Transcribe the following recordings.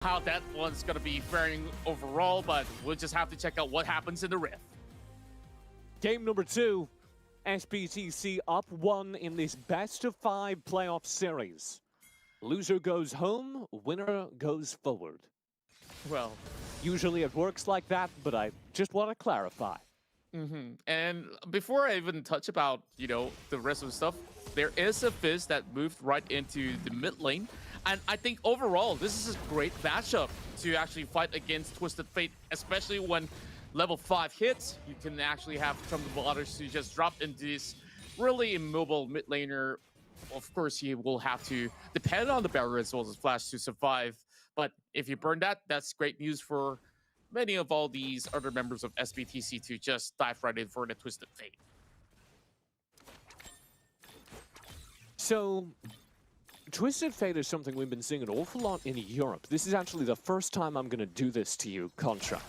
how that one's going to be faring overall, but we'll just have to check out what happens in the Rift. Game number 2, SBTC up 1 in this best-of-5 playoff series. Loser goes home, winner goes forward. Well, usually it works like that, but I just want to clarify. And before I even touch about, the rest of the stuff, there is a Fizz that moved right into the mid lane. And I think overall, this is a great matchup to actually fight against Twisted Fate, especially when level 5 hits. You can actually have Trump the Waters to just drop into this really immobile mid laner. Of course, he will have to depend on the barrier as well as Flash to survive. But if you burn that, that's great news for many of all these other members of SBTC to just dive right in for the Twisted Fate. So, Twisted Fate is something we've been seeing an awful lot in Europe. This is actually the first time I'm going to do this to you, Contra.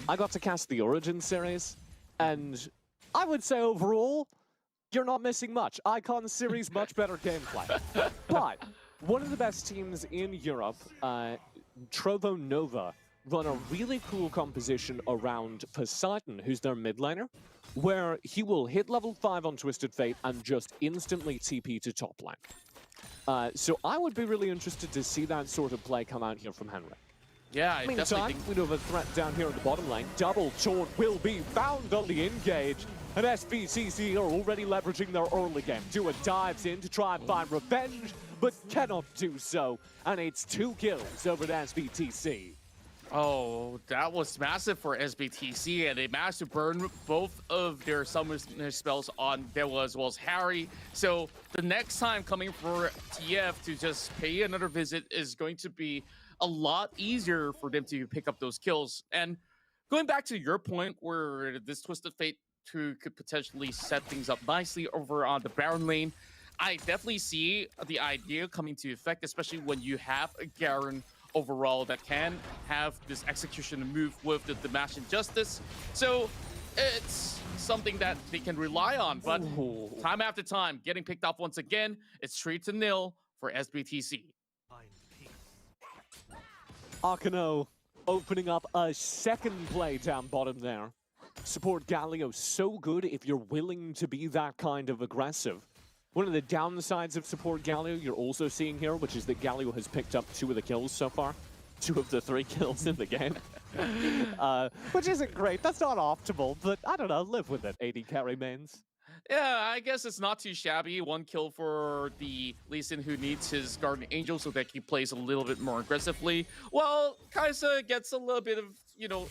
I got to cast the Origin series, and I would say overall, you're not missing much. Icon series, much better gameplay. But one of the best teams in Europe, Trovo Nova, run a really cool composition around Poseidon, who's their mid laner, where he will hit level 5 on Twisted Fate and just instantly TP to top lane. So I would be really interested to see that sort of play come out here from Henrik. Yeah, I Meantime, we do have a threat down here in the bottom lane. Double Taunt will be found on the engage, and SBTC are already leveraging their early game. Dua dives in to try and find revenge, but cannot do so, and it's 2 kills over to SBTC. Oh, that was massive for SBTC, and they managed to burn both of their summoner spells on Dewa as well as Harry. So the next time coming for TF to just pay another visit is going to be a lot easier for them to pick up those kills. And going back to your point where this Twisted Fate 2 could potentially set things up nicely over on the Baron lane, I definitely see the idea coming to effect, especially when you have a Garen overall that can have this execution move with the Dash and Justice. So it's something that they can rely on, but time after time, getting picked off once again, it's 3-0 for SBTC. Akano opening up a second play down bottom there. Support Galio so good if you're willing to be that kind of aggressive. One of the downsides of support Galio you're also seeing here, which is that Galio has picked up 2 of the kills so far. 2 of the 3 kills in the game. Which isn't great. That's not optimal, but I don't know, live with it, AD carry mains. Yeah, I guess it's not too shabby. 1 kill for the Lee Sin who needs his Guardian Angel so that he plays a little bit more aggressively. Well, Kaisa gets a little bit of,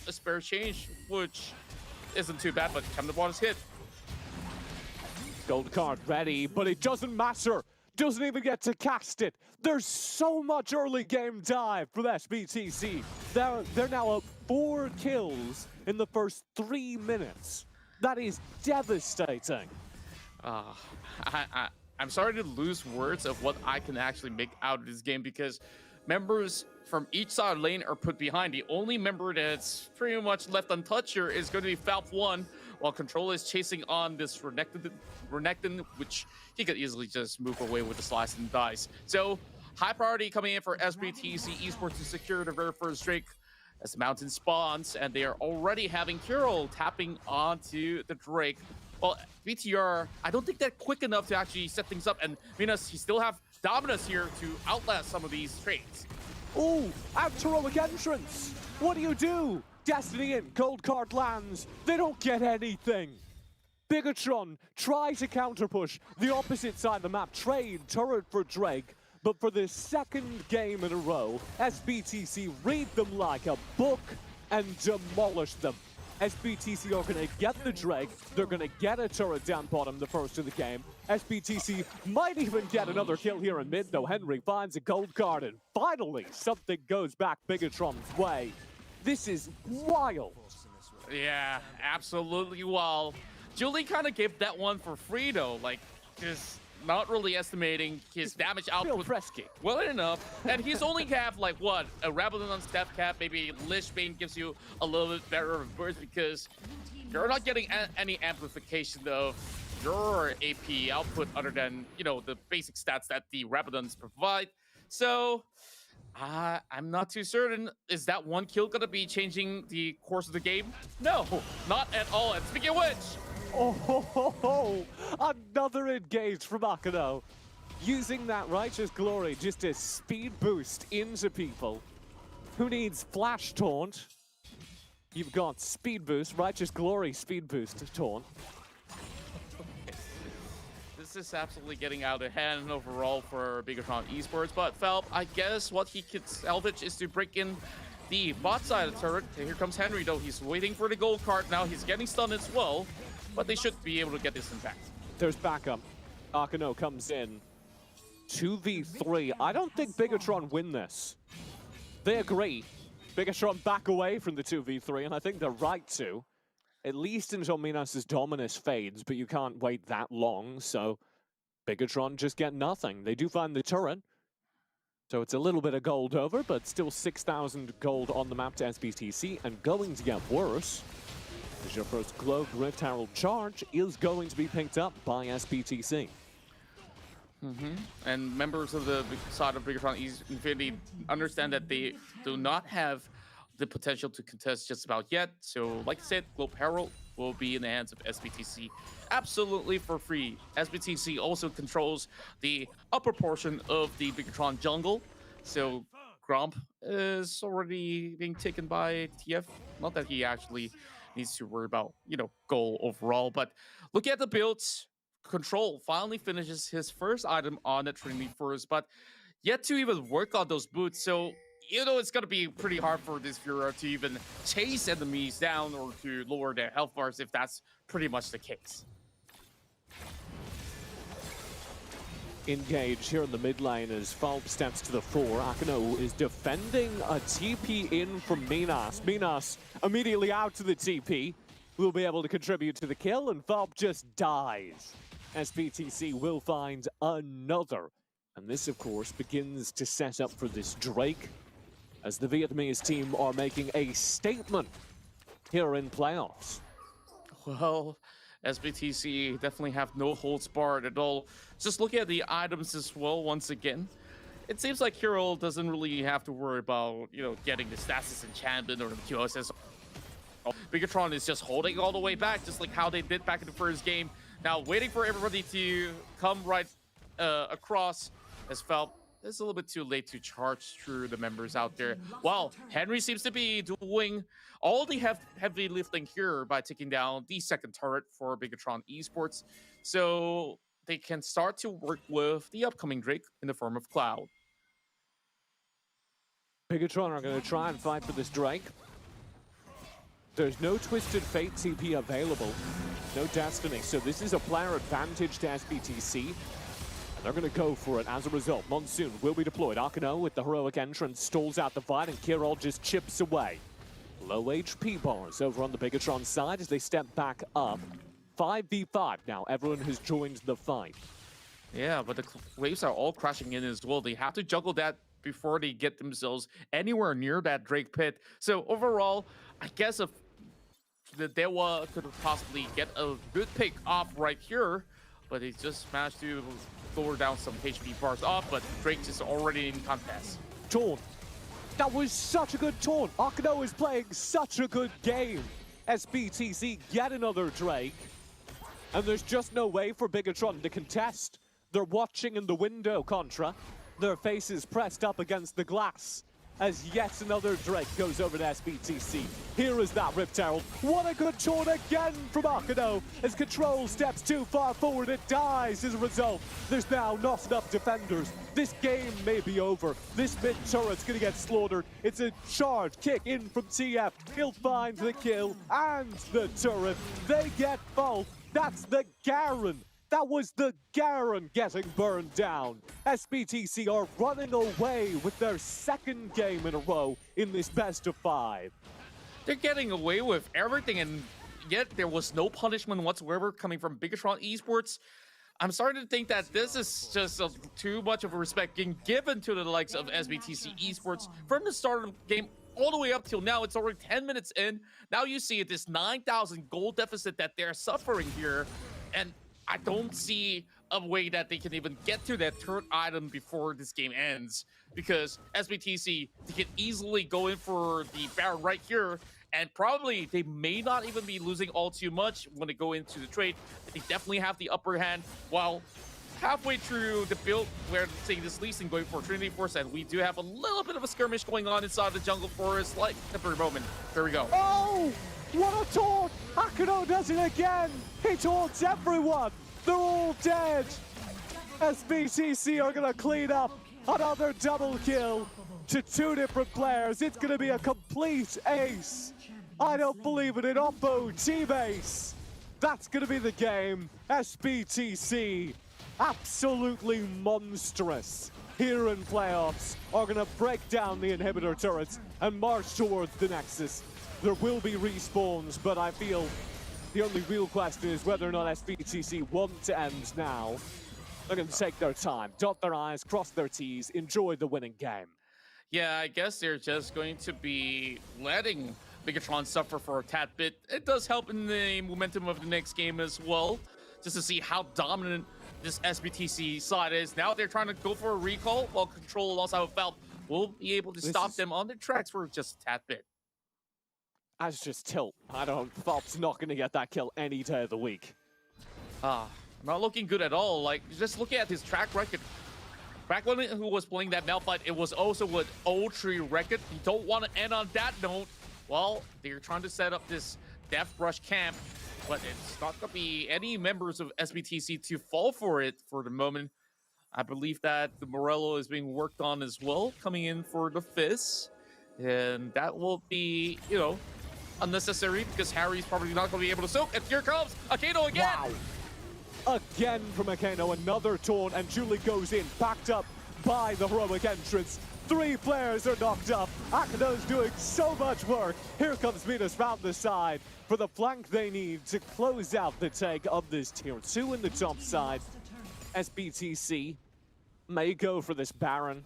a spare change, which isn't too bad, but Come the Ball is hit. Gold card ready, but it doesn't matter. Doesn't even get to cast it. There's so much early game dive from SBTC. They're now up 4 kills in the first 3 minutes. That is devastating. I'm sorry to lose words of what I can actually make out of this game because members from each side of the lane are put behind. The only member that's pretty much left untouched here is going to be Falp1, while Control is chasing on this Renekton, which he could easily just move away with the slice and dice. So, high priority coming in for SBTC Esports to secure the very first Drake as the Mountain spawns, and they are already having Kirill tapping onto the Drake. Well, BTR, I don't think they're quick enough to actually set things up, and Venus, you still have Dominus here to outlast some of these trades. Ooh, out heroic entrance. What do? Destiny in, gold card lands. They don't get anything. Bigetron try to counter push the opposite side of the map, trade turret for Drake. But for the second game in a row, SBTC read them like a book and demolish them. SBTC are going to get the Drake. They're going to get a turret down bottom the first of the game. SBTC might even get another kill here in mid, though Henry finds a gold card, and finally something goes back Bigetron's way. This is wild. Yeah, absolutely wild. Julie kind of gave that one for free, though. Like, just not really estimating his damage output well enough. And he's only have, like, what? A Rabadon on step cap, maybe Lich Bane gives you a little bit better of burst because you're not getting any amplification of your AP output other than, the basic stats that the Rabadons provide. So, I'm not too certain. Is that one kill gonna be changing the course of the game? No, not at all. And speaking of which, Oh, ho, ho, ho. Another engage from Akano. Using that Righteous Glory just to speed boost into people. Who needs Flash Taunt? You've got Speed Boost, Righteous Glory Speed Boost Taunt. this is absolutely getting out of hand overall for Bigetron Esports. But Felp, I guess what he could salvage is to break in the bot side of the turret. And here comes Henry, though. He's waiting for the gold card. Now he's getting stunned as well. But they should be able to get this impact. There's backup. Akano comes in. 2v3. I don't think Bigetron win this. They agree. Bigetron back away from the 2v3, and I think they're right to. At least until Minas' dominance fades, but you can't wait that long, so Bigetron just get nothing. They do find the turret, so it's a little bit of gold over, but still 6,000 gold on the map to SBTC, and going to get worse. As your first Globe Rift Herald charge is going to be picked up by SBTC. And members of the side of Bigetron Infinity understand that they do not have the potential to contest just about yet. So, like I said, Globe Herald will be in the hands of SBTC absolutely for free. SBTC also controls the upper portion of the Bigetron jungle. So, Gromp is already being taken by TF. Not that he actually needs to worry about, goal overall. But look at the builds. Control finally finishes his first item on the Trinity first, but yet to even work on those boots. So, it's going to be pretty hard for this Furor to even chase enemies down or to lower their health bars if that's pretty much the case. Engage here in the mid lane as Falp steps to the fore. Akano is defending a TP in from Minas. Minas immediately out to the TP. Will be able to contribute to the kill, and Falp just dies. SBTC will find another. And this, of course, begins to set up for this Drake, as the Vietnamese team are making a statement here in playoffs. Well, SBTC definitely have no holds barred at all. Just look at the items as well once again. It seems like Hero doesn't really have to worry about, getting the status enchantment or the QSS. Bigetron is just holding all the way back, just like how they did back in the first game. Now waiting for everybody to come right across as Felp. It's a little bit too late to charge through the members out there. While Henry seems to be doing all the heavy lifting here by taking down the second turret for Bigetron Esports. So they can start to work with the upcoming Drake in the form of Cloud. Bigetron are going to try and fight for this Drake. There's no Twisted Fate TP available, no Destiny, so this is a player advantage to SBTC. And they're going to go for it as a result. Monsoon will be deployed. Akano with the heroic entrance stalls out the fight, and Kirol just chips away. Low HP bars over on the Bigetron side as they step back up. 5v5 now. Everyone has joined the fight. Yeah, but the waves are all crashing in as well. They have to juggle that before they get themselves anywhere near that Drake pit. So overall, I guess if the Dewa could possibly get a good pick off right here, but he just managed to lower down some HP bars off, but Drake is already in contest. Taunt. That was such a good taunt. Akano is playing such a good game. SBTC get another Drake. And there's just no way for Bigetron to contest. They're watching in the window, Contra. Their faces pressed up against the glass as yet another Drake goes over to SBTC. Here is that Rift Herald. What a good taunt again from Akano. As Control steps too far forward, it dies as a result. There's now not enough defenders. This game may be over. This mid turret's gonna get slaughtered. It's a charge kick in from TF. He'll find the kill and the turret. They get both. That's the Garen. That was the Garen getting burned down. SBTC are running away with their second game in a row in this best of 5. They're getting away with everything, and yet there was no punishment whatsoever coming from Bigetron Esports. I'm starting to think that this is just too much of a respect being given to the likes of SBTC Esports from the start of the game all the way up till now. It's already 10 minutes in. Now you see this 9,000 gold deficit that they're suffering here, and I don't see a way that they can even get to that third item before this game ends. Because SBTC, they can easily go in for the Baron right here, and probably they may not even be losing all too much when they go into the trade. They definitely have the upper hand, while halfway through the build, we're taking this Lee Sin going for Trinity Force, and we do have a little bit of a skirmish going on inside the jungle forest, like temporary moment. There we go. Oh, what a taunt! Akano does it again! He taunts everyone! They're all dead! SBTC are gonna clean up another double kill to 2 different players. It's gonna be a complete ace. I don't believe it in Oppo team ace. That's gonna be the game. SBTC, absolutely monstrous here in playoffs, are gonna break down the inhibitor turrets and march towards the Nexus. There will be respawns, but I feel the only real question is whether or not SBTC want to end now. They're going to take their time, dot their I's, cross their T's, enjoy the winning game. Yeah, I guess they're just going to be letting Bigetron suffer for a tad bit. It does help in the momentum of the next game as well, just to see how dominant this SBTC side is. Now they're trying to go for a recall, while Control alongside with Valve will be able to stop them on their tracks for just a tad bit. That's just tilt. Valve's not going to get that kill any day of the week. Not looking good at all. Like, just looking at his track record. Back when he was playing that Malphite, it was also with Ultra record. You don't want to end on that note. Well, they're trying to set up this Death Rush camp, but it's not going to be any members of SBTC to fall for it for the moment. I believe that the Morello is being worked on as well, coming in for the Fizz. And that will be, you know, unnecessary because Harry's probably not going to be able to soak. And here comes Akano again! Wow. Again from Akano, another taunt, and Julie goes in, backed up by the heroic entrance. 3 players are knocked up. Akano's doing so much work. Here comes Venus round the side for the flank they need to close out the take of this tier 2 in the top side. SBTC may go for this Baron.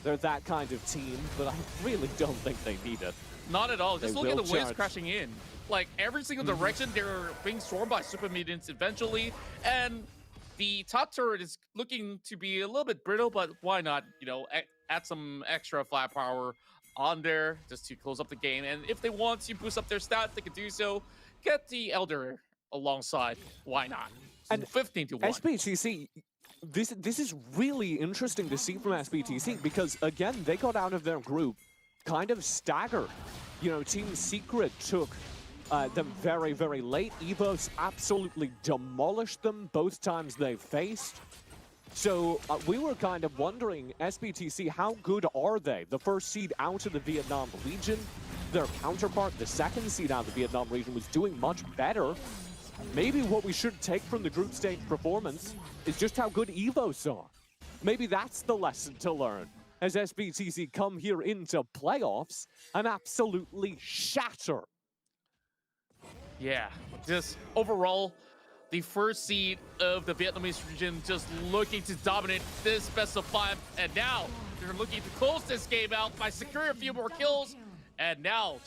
They're that kind of team, but I really don't think they need it. Not at all. Just look at the waves charge. crashing in. Like, every single direction, they're being swarmed by super mutants eventually. And the top turret is looking to be a little bit brittle, but why not, you know, add some extra firepower on there just to close up the game. And if they want to boost up their stats, they can do so. Get the Elder alongside. Why not? And 15 to 1. SBTC, this is really interesting to see from SBTC because, again, they got out of their group kind of staggered. You know, Team Secret took them very, very late. Evos absolutely demolished them both times they faced. So we were kind of wondering, SBTC, how good are they? The first seed out of the Vietnam region, their counterpart, the second seed out of the Vietnam region, was doing much better. Maybe what we should take from the group stage performance is just how good Evos are. Maybe that's the lesson to learn as SBTC come here into playoffs and absolutely shatter. Yeah, just overall, the first seed of the Vietnamese region just looking to dominate this best of 5. And now they're looking to close this game out by securing a few more kills. And now